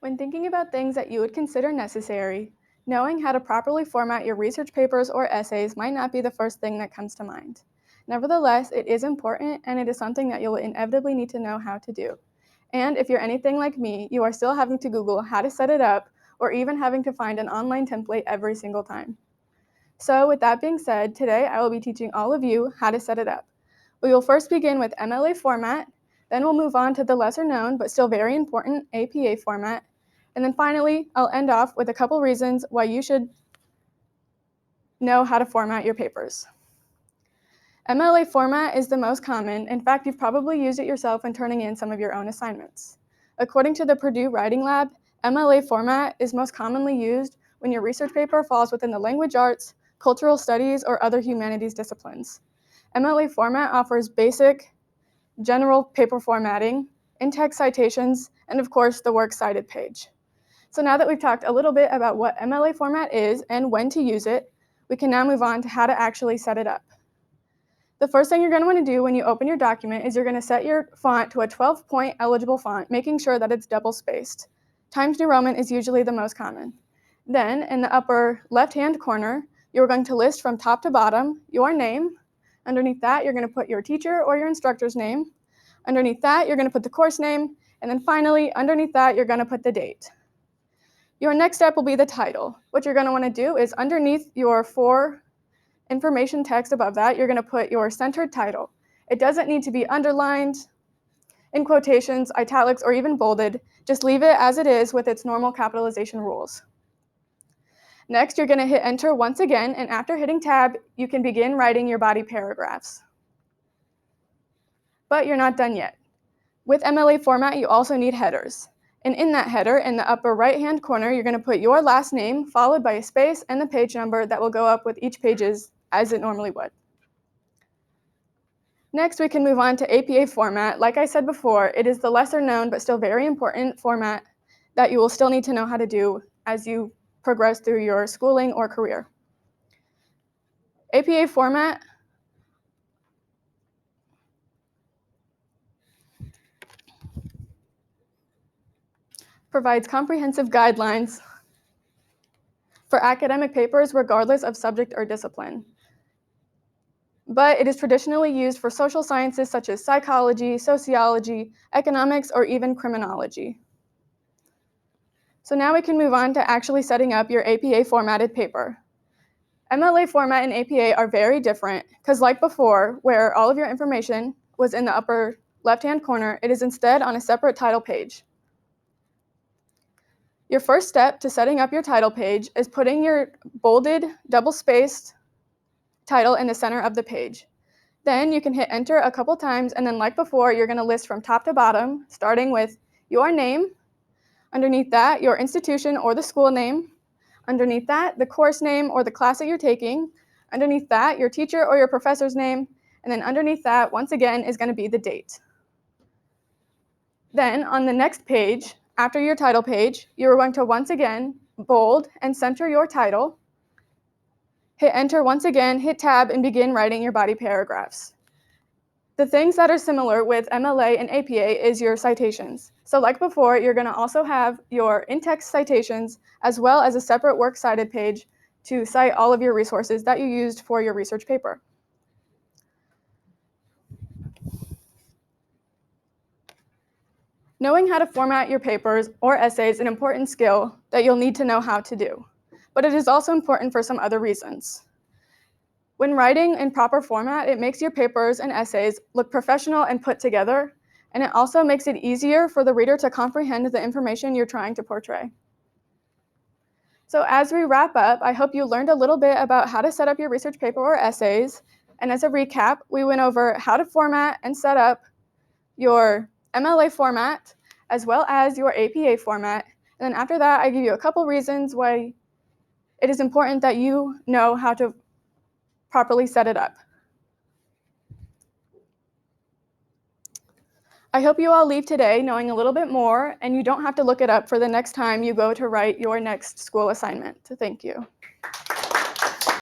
When thinking about things that you would consider necessary, knowing how to properly format your research papers or essays might not be the first thing that comes to mind. Nevertheless, it is important and it is something that you'll inevitably need to know how to do. And if you're anything like me, you are still having to Google how to set it up or even having to find an online template every single time. So with that being said, today I will be teaching all of you how to set it up. We will first begin with MLA Format, then we'll move on to the lesser known but still very important APA Format, and then finally I'll end off with a couple reasons why you should know how to format your papers. MLA Format is the most common. In fact, you've probably used it yourself when turning in some of your own assignments. According to the Purdue Writing Lab, MLA Format is most commonly used when your research paper falls within the language arts, cultural studies, or other humanities disciplines. MLA Format offers basic, general paper formatting, in-text citations, and of course, the works cited page. So now that we've talked a little bit about what MLA Format is and when to use it, we can now move on to how to actually set it up. The first thing you're going to want to do when you open your document is you're going to set your font to a 12-point eligible font, making sure that it's double-spaced. Times New Roman is usually the most common. Then, in the upper left-hand corner, you're going to list from top to bottom your name. Underneath that, you're going to put your teacher or your instructor's name. Underneath that, you're going to put the course name. And then finally, underneath that, you're going to put the date. Your next step will be the title. What you're going to want to do is underneath your 4 information text above that, you're going to put your centered title. It doesn't need to be underlined, in quotations, italics, or even bolded. Just leave it as it is with its normal capitalization rules. Next, you're going to hit enter once again, and after hitting tab, you can begin writing your body paragraphs. But you're not done yet. With MLA Format, you also need headers. And in that header, in the upper right-hand corner, you're going to put your last name, followed by a space and the page number that will go up with each pages as it normally would. Next, we can move on to APA Format. Like I said before, it is the lesser known but still very important format that you will still need to know how to do as you progress through your schooling or career. APA Format provides comprehensive guidelines for academic papers regardless of subject or discipline. But it is traditionally used for social sciences such as psychology, sociology, economics, or even criminology. So now we can move on to actually setting up your APA formatted paper. MLA Format and APA are very different because like before, where all of your information was in the upper left-hand corner, it is instead on a separate title page. Your first step to setting up your title page is putting your bolded, double-spaced title in the center of the page. Then you can hit enter a couple times, and then like before, you're going to list from top to bottom, starting with your name. Underneath that, your institution or the school name. Underneath that, the course name or the class that you're taking. Underneath that, your teacher or your professor's name. And then underneath that, once again, is going to be the date. Then on the next page, after your title page, you're going to once again bold and center your title. Hit enter once again, hit tab, and begin writing your body paragraphs. The things that are similar with MLA and APA is your citations. So like before, you're going to also have your in-text citations as well as a separate works cited page to cite all of your resources that you used for your research paper. Knowing how to format your papers or essays is an important skill that you'll need to know how to do, but it is also important for some other reasons. When writing in proper format, it makes your papers and essays look professional and put together, and it also makes it easier for the reader to comprehend the information you're trying to portray. So as we wrap up, I hope you learned a little bit about how to set up your research paper or essays, and as a recap, we went over how to format and set up your MLA format, as well as your APA format, and then after that, I give you a couple reasons why it is important that you know how to properly set it up. I hope you all leave today knowing a little bit more, and you don't have to look it up for the next time you go to write your next school assignment. So thank you.